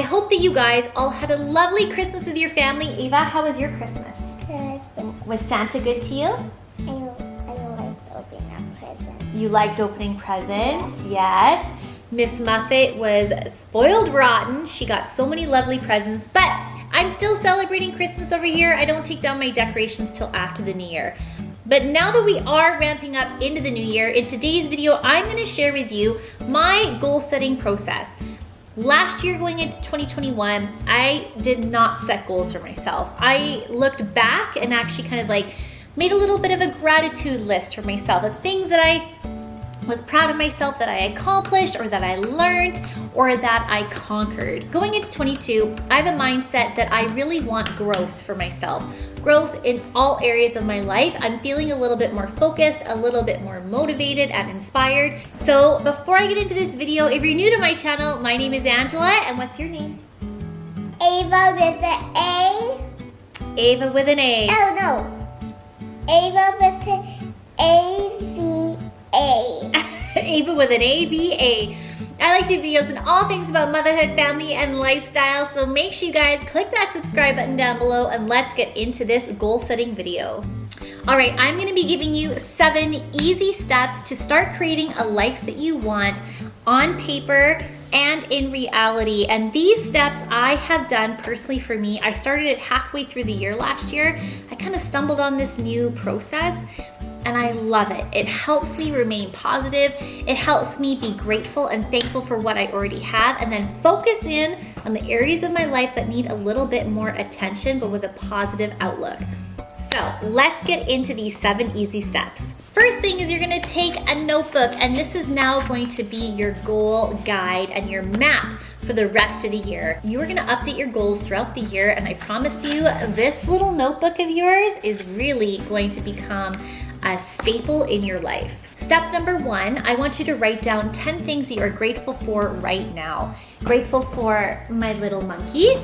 hope that you guys all had a lovely Christmas with your family. Ava, how was your Christmas? Good. Was Santa good to you? I like opening up presents. You liked opening presents? Yes. Miss Muffet was spoiled rotten. She got so many lovely presents, but I'm still celebrating Christmas over here. I don't take down my decorations till after the new year. But now that we are ramping up into the new year, in today's video, I'm going to share with you my goal setting process. Last year going into 2021, I did not set goals for myself. I looked back and actually kind of like made a little bit of a gratitude list for myself of things that I was proud of myself that I accomplished or that I learned or that I conquered. Going into 22, I have a mindset that I really want growth for myself. Growth in all areas of my life. I'm feeling a little bit more focused, a little bit more motivated and inspired. So before I get into this video, if you're new to my channel, my name is Angela, and what's your name? Ava with an A. Ava with an A. Oh no. Ava with an A-V-A. Ava with an A-V-A. I like to do videos on all things about motherhood, family, and lifestyle, so make sure you guys click that subscribe button down below and let's get into this goal setting video. All right, I'm gonna be giving you 7 easy steps to start creating a life that you want on paper and in reality. And these steps I have done personally for me. I started it halfway through the year last year. I kind of stumbled on this new process and I love it. It helps me remain positive. It helps me be grateful and thankful for what I already have and then focus in on the areas of my life that need a little bit more attention but with a positive outlook. So let's get into these 7 easy steps. First thing is you're gonna take a notebook, and this is now going to be your goal guide and your map for the rest of the year. You are gonna update your goals throughout the year, and I promise you, this little notebook of yours is really going to become a staple in your life. Step number 1, I want you to write down 10 things that you are grateful for right now. Grateful for my little monkey,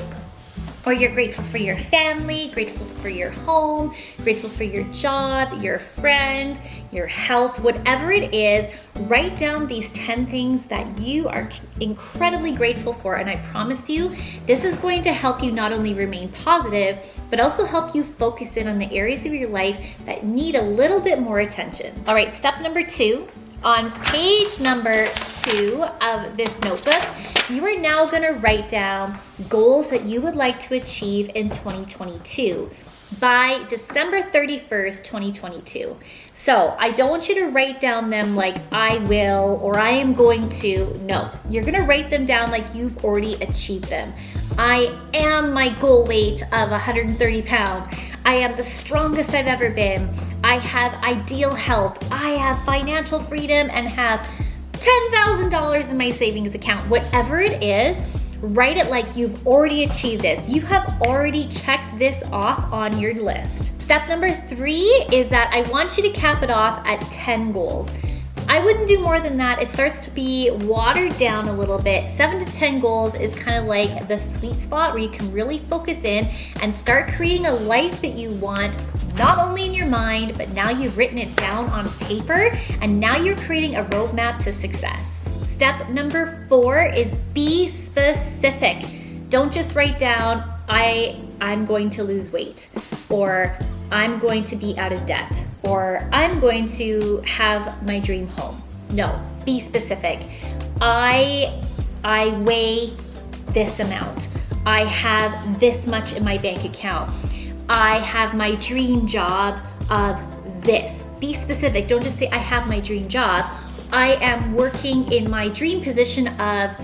or you're grateful for your family, grateful for your home, grateful for your job, your friends, your health, whatever it is, write down these 10 things that you are incredibly grateful for. And I promise you, this is going to help you not only remain positive, but also help you focus in on the areas of your life that need a little bit more attention. All right, step number 2. On page number 2 of this notebook, you are now gonna write down goals that you would like to achieve in 2022 by December 31st, 2022. So I don't want you to write down them like I will or I am going to. No, you're gonna write them down like you've already achieved them. I am my goal weight of 130 pounds. I am the strongest I've ever been. I have ideal health. I have financial freedom and have $10,000 in my savings account. Whatever it is, write it like you've already achieved this. You have already checked this off on your list. Step number 3 is that I want you to cap it off at 10 goals. I wouldn't do more than that. It starts to be watered down a little bit. 7 to 10 goals is kind of like the sweet spot where you can really focus in and start creating a life that you want, not only in your mind, but now you've written it down on paper and now you're creating a roadmap to success. Step number 4 is be specific. Don't just write down, I'm going to lose weight, or I'm going to be out of debt, or I'm going to have my dream home. No, be specific. I weigh this amount. I have this much in my bank account. I have my dream job of this. Be specific. Don't just say I have my dream job. I am working in my dream position of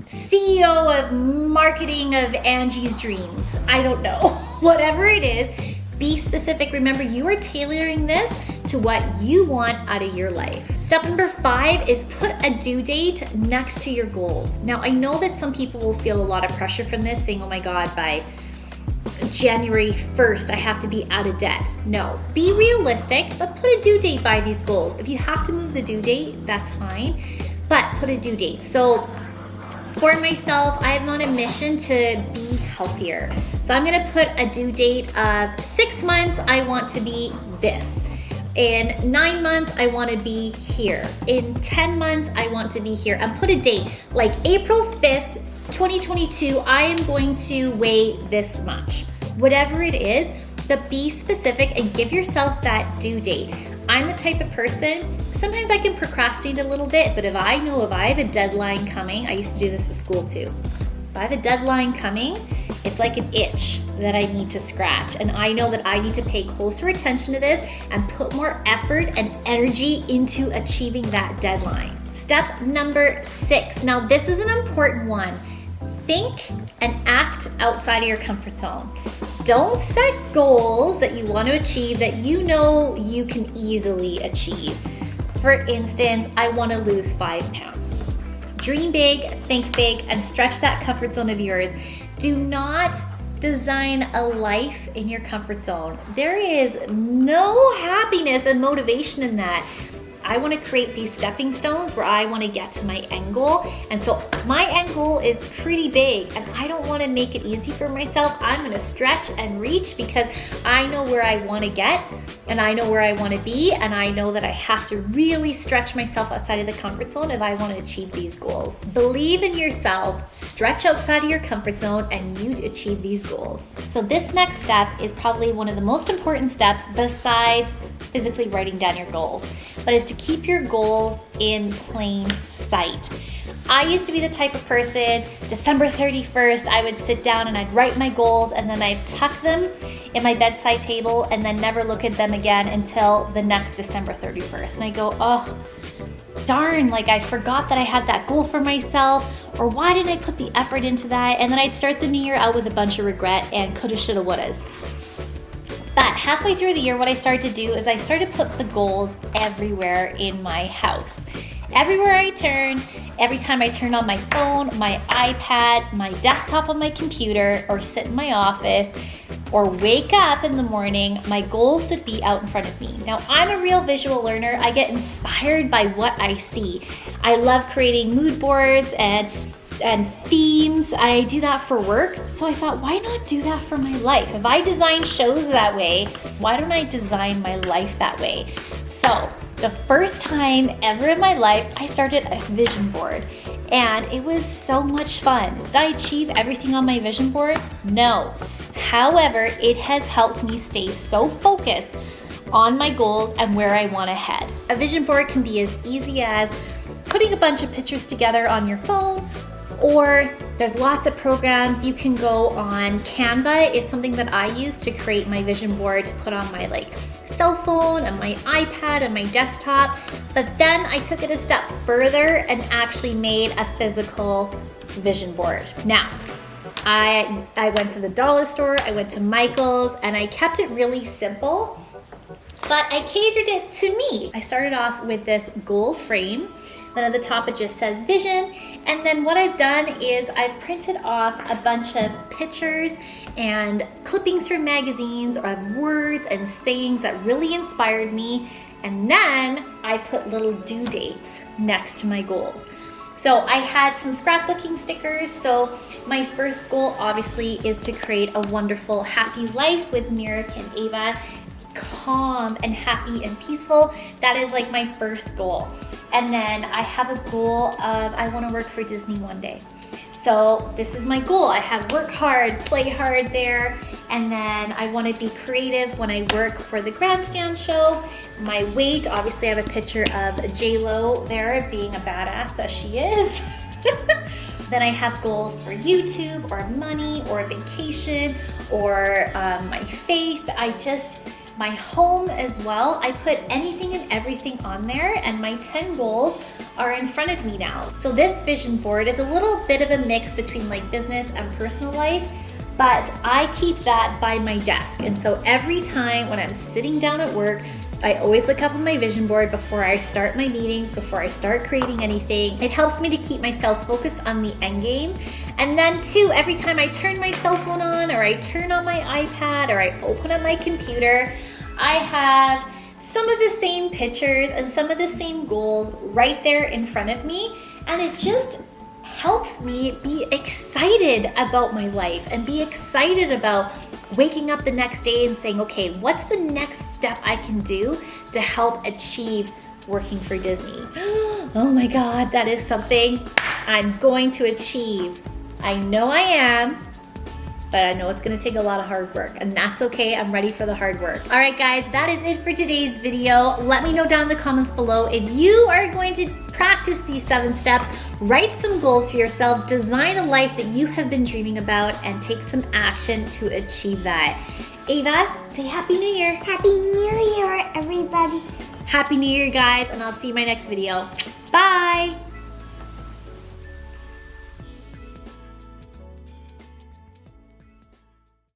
CEO of marketing of Angie's dreams. I don't know. Whatever it is, be specific. Remember, you are tailoring this to what you want out of your life. Step number 5 is put a due date next to your goals. Now, I know that some people will feel a lot of pressure from this, saying, oh my God, by January 1st, I have to be out of debt. No, be realistic, but put a due date by these goals. If you have to move the due date, that's fine, but put a due date. So for myself, I'm on a mission to be healthier. So I'm gonna put a due date of 6 months, I want to be this. In 9 months, I want to be here. In 10 months, I want to be here. And put a date, like April 5th, 2022, I am going to weigh this much. Whatever it is, but be specific and give yourselves that due date. I'm the type of person, sometimes I can procrastinate a little bit, but if I have a deadline coming, I used to do this with school too. If I have a deadline coming, it's like an itch that I need to scratch. And I know that I need to pay closer attention to this and put more effort and energy into achieving that deadline. Step number 6. Now this is an important one. Think and act outside of your comfort zone. Don't set goals that you want to achieve that you know you can easily achieve. For instance, I want to lose 5 pounds. Dream big, think big, and stretch that comfort zone of yours. Do not design a life in your comfort zone. There is no happiness and motivation in that. I want to create these stepping stones where I want to get to my end goal. And so my end goal is pretty big and I don't want to make it easy for myself. I'm going to stretch and reach because I know where I want to get and I know where I want to be. And I know that I have to really stretch myself outside of the comfort zone if I want to achieve these goals. Believe in yourself, stretch outside of your comfort zone, and you achieve these goals. So this next step is probably one of the most important steps besides physically writing down your goals, but is to keep your goals in plain sight. I used to be the type of person, December 31st, I would sit down and I'd write my goals and then I'd tuck them in my bedside table and then never look at them again until the next December 31st. And I go, oh, darn, like I forgot that I had that goal for myself, or why didn't I put the effort into that? And then I'd start the new year out with a bunch of regret and coulda, shoulda, wouldas. But halfway through the year, what I started to do is I started to put the goals everywhere in my house. Everywhere I turn, every time I turn on my phone, my iPad, my desktop on my computer, or sit in my office, or wake up in the morning, my goals should be out in front of me. Now, I'm a real visual learner. I get inspired by what I see. I love creating mood boards and themes. I do that for work. So I thought, why not do that for my life? If I design shows that way, why don't I design my life that way? So the first time ever in my life, I started a vision board and it was so much fun. Did I achieve everything on my vision board? No. However, it has helped me stay so focused on my goals and where I want to head. A vision board can be as easy as putting a bunch of pictures together on your phone, or there's lots of programs you can go on. Canva is something that I use to create my vision board to put on my cell phone and my iPad and my desktop. But then I took it a step further and actually made a physical vision board. Now, I went to the dollar store, I went to Michael's, and I kept it really simple, but I catered it to me. I started off with this goal frame. Then at the top it just says vision. And then what I've done is I've printed off a bunch of pictures and clippings from magazines or of words and sayings that really inspired me. And then I put little due dates next to my goals. So I had some scrapbooking stickers. So my first goal obviously is to create a wonderful, happy life with Mirik and Ava. Calm and happy and peaceful. That is my first goal. And then I have a goal of I want to work for Disney one day. So this is my goal. I have work hard, play hard there. And then I want to be creative when I work for the Grandstand show. My weight, obviously I have a picture of J-Lo there being a badass that she is. Then I have goals for YouTube or money or vacation or my faith. My home as well. I put anything and everything on there, and my 10 goals are in front of me now. So this vision board is a little bit of a mix between business and personal life, but I keep that by my desk. And so every time when I'm sitting down at work, I always look up on my vision board before I start my meetings, before I start creating anything. It helps me to keep myself focused on the end game. And then too, every time I turn my cell phone on or I turn on my iPad or I open up my computer, I have some of the same pictures and some of the same goals right there in front of me. And it just helps me be excited about my life and be excited about waking up the next day and saying, okay, what's the next step I can do to help achieve working for Disney? Oh my God, that is something I'm going to achieve. I know I am, but I know it's gonna take a lot of hard work, and that's okay. I'm ready for the hard work. All right, guys, that is it for today's video. Let me know down in the comments below if you are going to practice these 7 steps, write some goals for yourself, design a life that you have been dreaming about, and take some action to achieve that. Ava, say Happy New Year. Happy New Year, everybody. Happy New Year, guys, and I'll see you in my next video. Bye.